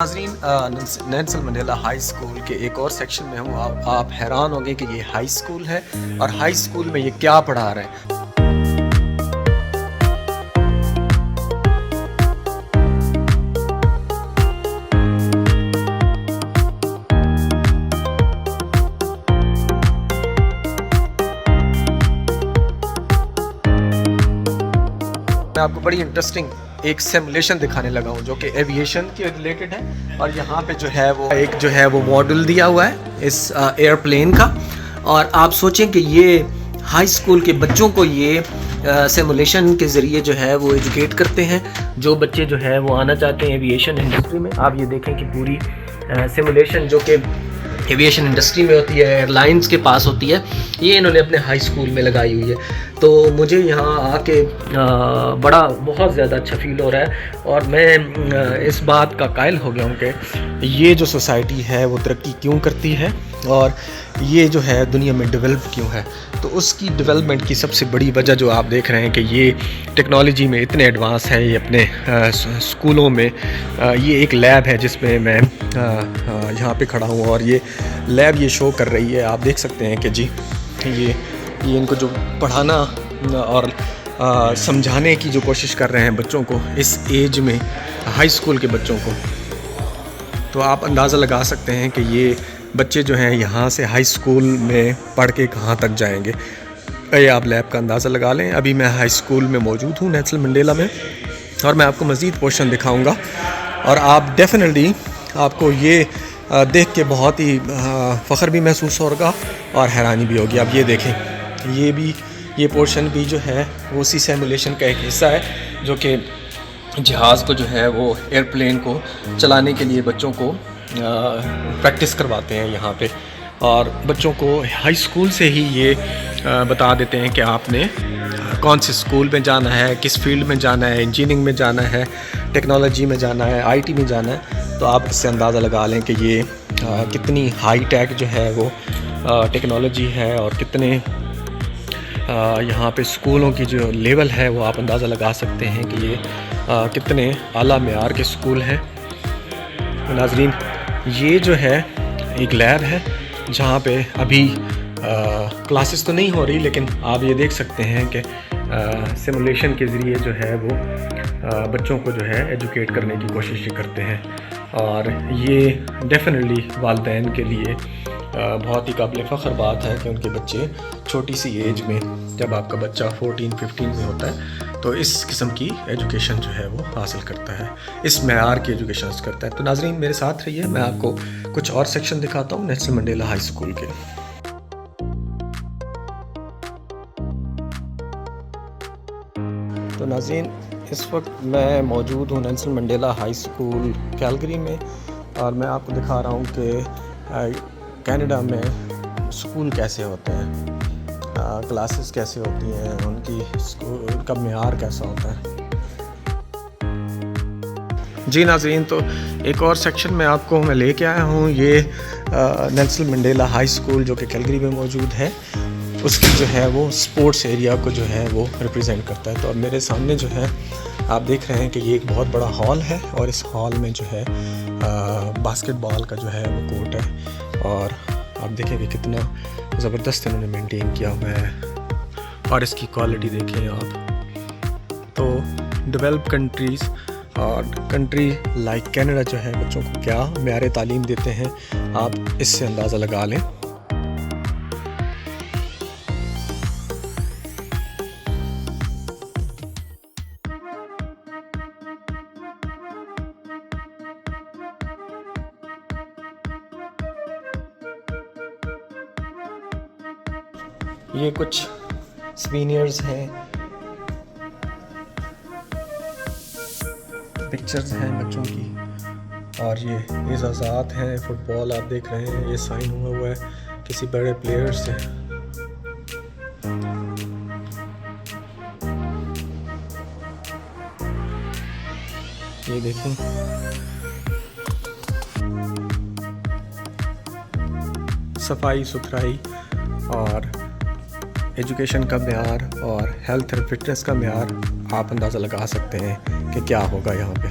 नाज़रीन, Nelson Mandela high school के एक और सेक्शन में हूँ। आप हैरान होंगे कि ये हाई स्कूल है और हाई स्कूल में ये क्या पढ़ा रहे हैं। मैं आपको बड़ी इंटरेस्टिंग एक सिमुलेशन दिखाने लगा हूँ जो कि एविएशन के रिलेटेड है। और यहाँ पे जो है वो मॉडल दिया हुआ है इस एयरप्लेन का। और आप सोचें कि ये हाई स्कूल के बच्चों को ये सिमुलेशन के ज़रिए जो है वो एजुकेट करते हैं। जो बच्चे जो है वो आना चाहते हैं एविएशन इंडस्ट्री में, आप ये देखें कि पूरी सिमुलेशन जो कि एविएशन इंडस्ट्री में होती है, एयरलाइंस के पास होती है, ये इन्होंने अपने हाई स्कूल में लगाई हुई है। तो मुझे यहाँ आके बहुत ज़्यादा अच्छा फील हो रहा है और मैं इस बात का कायल हो गया हूँ कि ये जो सोसाइटी है वो तरक्की क्यों करती है और ये जो है दुनिया में डेवलप क्यों है। तो उसकी डेवलपमेंट की सबसे बड़ी वजह जो आप देख रहे हैं कि ये टेक्नोलॉजी में इतने एडवांस है। ये अपने स्कूलों में ये एक लैब है जिसमें मैं यहाँ पे खड़ा हूँ और ये लैब ये शो कर रही है। आप देख सकते हैं कि जी ये इनको जो पढ़ाना और समझाने की जो कोशिश कर रहे हैं बच्चों को इस एज में, हाई स्कूल के बच्चों को, तो आप अंदाज़ा लगा सकते हैं कि ये बच्चे जो हैं यहाँ से हाई स्कूल में पढ़ के कहाँ तक जाएंगे। ये आप लैब का अंदाज़ा लगा लें। अभी मैं हाई स्कूल में मौजूद हूँ नेल्सन मंडेला में और मैं आपको मज़ीद पोर्शन दिखाऊँगा और आप डेफिनेटली आपको ये देख के बहुत ही फ़ख्र भी महसूस होगा और हैरानी भी होगी। आप ये देखें, ये पोर्शन भी जो है वो उसी सिमुलेशन का एक हिस्सा है जो कि जहाज़ को जो है वो एयरप्लेन को चलाने के लिए बच्चों को प्रैक्टिस करवाते हैं यहाँ पे। और बच्चों को हाई स्कूल से ही ये बता देते हैं कि आपने कौन से स्कूल में जाना है, किस फील्ड में जाना है, इंजीनियरिंग में जाना है, टेक्नोलॉजी में जाना है, आईटी में जाना है। तो आप इससे अंदाज़ा लगा लें कि ये कितनी हाई टेक जो है वो टेक्नोलॉजी है और कितने यहाँ पे स्कूलों की जो लेवल है वो आप अंदाज़ा लगा सकते हैं कि ये कितने आला मेयार के स्कूल हैं। नाज़रीन, ये जो है एक लैब है जहाँ पे अभी क्लासेस तो नहीं हो रही, लेकिन आप ये देख सकते हैं कि सिमुलेशन के ज़रिए जो है वो बच्चों को जो है एजुकेट करने की कोशिश करते हैं। और ये डेफिनेटली वालिदैन के लिए बहुत ही काबिल फ़ख्र बात है कि उनके बच्चे छोटी सी एज में, जब आपका बच्चा 14-15 में होता है, तो इस किस्म की एजुकेशन जो है वो हासिल करता है, इस मेयार की एजुकेशन करता है। तो नाज़रीन, मेरे साथ रहिए, मैं आपको कुछ और सेक्शन दिखाता हूँ नेल्सन मंडेला हाई स्कूल के। तो नाज़रीन, इस वक्त मैं मौजूद हूँ Nelson Mandela high school Calgary में और मैं आपको दिखा रहा हूँ कि कनाडा में स्कूल कैसे होते हैं, क्लासेस कैसे होती हैं, उनकी स्कूल का मेयार कैसा होता है। जी नाज़रीन, तो एक और सेक्शन में आपको मैं लेके आया हूँ। ये नेल्सन मंडेला हाई स्कूल जो कि कैलगरी में मौजूद है, उसकी जो है वो स्पोर्ट्स एरिया को जो है वो रिप्रेजेंट करता है। तो अब मेरे सामने जो है आप देख रहे हैं कि ये एक बहुत बड़ा हॉल है और इस हॉल में जो है बास्केटबॉल का जो है वो कोर्ट है और आप देखें कि कितना ज़बरदस्त इन्होंने मेंटेन किया हुआ है और इसकी क्वालिटी देखें आप। तो डेवलप कंट्रीज़ और कंट्री लाइक कनाडा जो है बच्चों को क्या मेयार तालीम देते हैं, आप इससे अंदाज़ा लगा लें। ये कुछ सीनियर्स हैं, पिक्चर्स हैं बच्चों की और ये एजाज़ात हैं। फुटबॉल आप देख रहे हैं, ये साइन हुआ है किसी बड़े प्लेयर से। ये देखें, सफाई सुथराई और एजुकेशन का मेयार और हेल्थ और फिटनेस का मेयार आप अंदाज़ा लगा सकते हैं कि क्या होगा यहाँ पे।